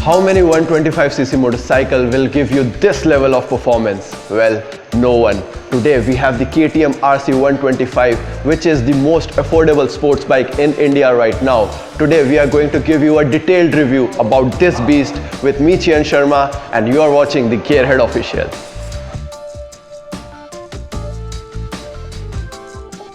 How many 125cc motorcycle will give you this level of performance? Well, no one. Today we have the KTM RC125, which is the most affordable sports bike in India right now. Today we are going to give you a detailed review about this beast with me, Chiyan Sharma, and you are watching the Gearhead Official.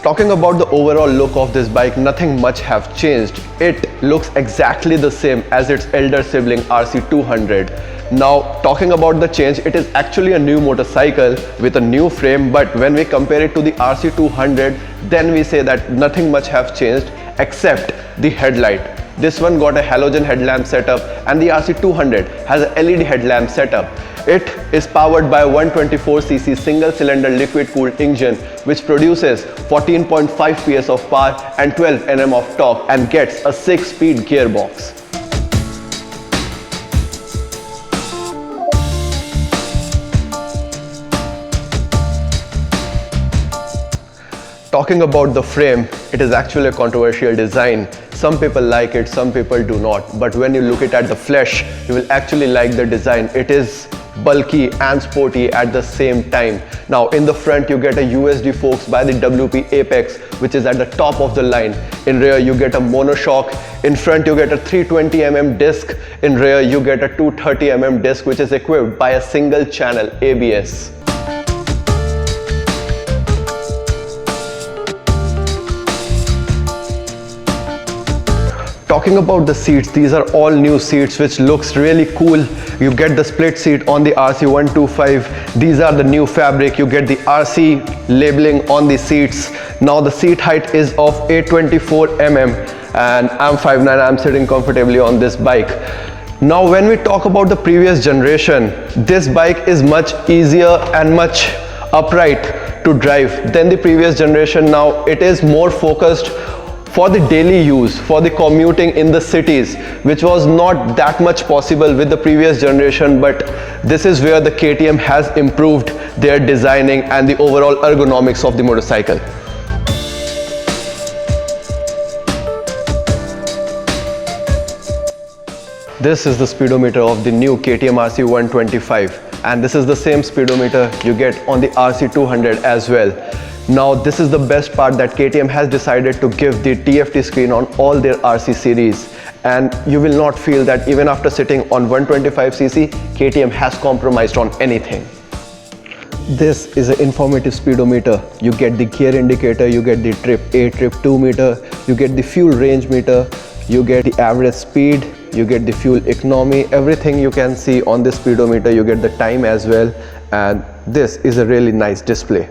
Talking about the overall look of this bike, nothing much have changed. It looks exactly the same as its elder sibling RC200. Now, talking about the change, it is actually a new motorcycle with a new frame, but when we compare it to the RC200, then we say that nothing much have changed except the headlight. This one got a halogen headlamp setup and the RC200 has a LED headlamp setup. It is powered by a 124cc single-cylinder liquid-cooled engine which produces 14.5 PS of power and 12 Nm of torque and gets a 6-speed gearbox. Talking about the frame, it is actually a controversial design. Some people like it, some people do not. But when you look at the flesh, you will actually like the design. It is bulky and sporty at the same time. Now in the front you get a USD forks by the WP Apex, which is at the top of the line. In rear you get a monoshock. In front you get a 320mm disc. In rear you get a 230mm disc, which is equipped by a single channel ABS. Talking about the seats, these are all new seats which looks really cool. You get the split seat on the RC125. These are the new fabric. You get the RC labeling on the seats. Now the seat height is of 824mm and I'm 5'9", I'm sitting comfortably on this bike. Now when we talk about the previous generation, this bike is much easier and much upright to drive than the previous generation. Now it is more focused for the daily use, for the commuting in the cities, which was not that much possible with the previous generation, but this is where the KTM has improved their designing and the overall ergonomics of the motorcycle. This is the speedometer of the new KTM RC125, and this is the same speedometer you get on the RC200 as well. Now this is the best part, that KTM has decided to give the TFT screen on all their RC series, and you will not feel that even after sitting on 125cc, KTM has compromised on anything. This is an informative speedometer. You get the gear indicator, you get the trip A, trip 2 meter, you get the fuel range meter, you get the average speed, you get the fuel economy, everything you can see on this speedometer. You get the time as well, and this is a really nice display.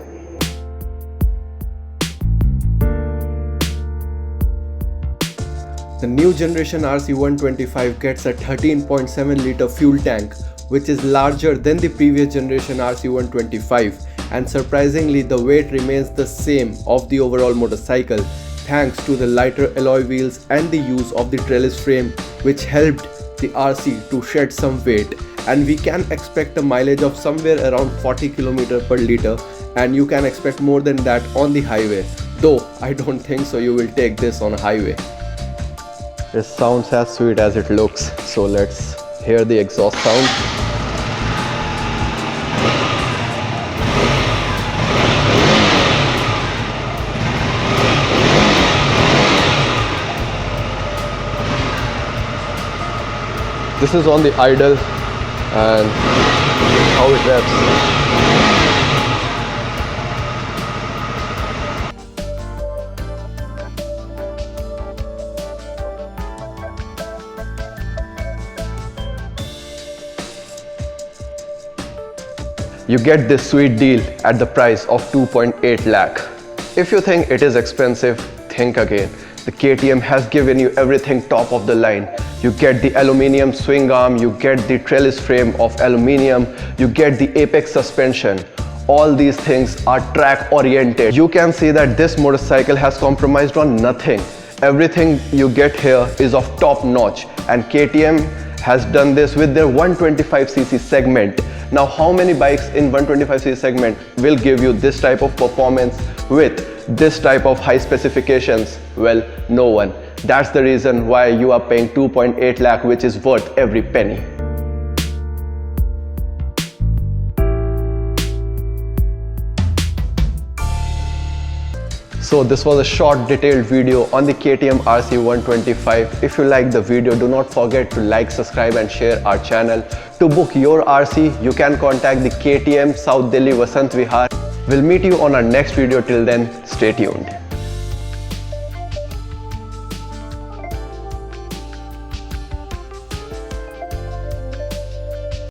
The new generation RC125 gets a 13.7 liter fuel tank, which is larger than the previous generation RC125, and surprisingly the weight remains the same of the overall motorcycle thanks to the lighter alloy wheels and the use of the trellis frame, which helped the RC to shed some weight, and we can expect a mileage of somewhere around 40 km per liter, and you can expect more than that on the highway, though I don't think so you will take this on a highway. It sounds as sweet as it looks, so let's hear the exhaust sound. This is on the idle and how it revs. You get this sweet deal at the price of 2.8 lakh. If you think it is expensive, think again. The KTM has given you everything top of the line. You get the aluminium swing arm, you get the trellis frame of aluminium, you get the Apex suspension. All these things are track oriented. You can see that this motorcycle has compromised on nothing. Everything you get here is of top notch, and KTM has done this with their 125cc segment. Now how many bikes in 125cc segment will give you this type of performance with this type of high specifications? Well, no one. That's the reason why you are paying 2.8 lakh, which is worth every penny. So this was a short detailed video on the KTM RC125. If you liked the video, do not forget to like, subscribe and share our channel. To book your RC, you can contact the KTM South Delhi Vasant Vihar. We'll meet you on our next video. Till then, stay tuned.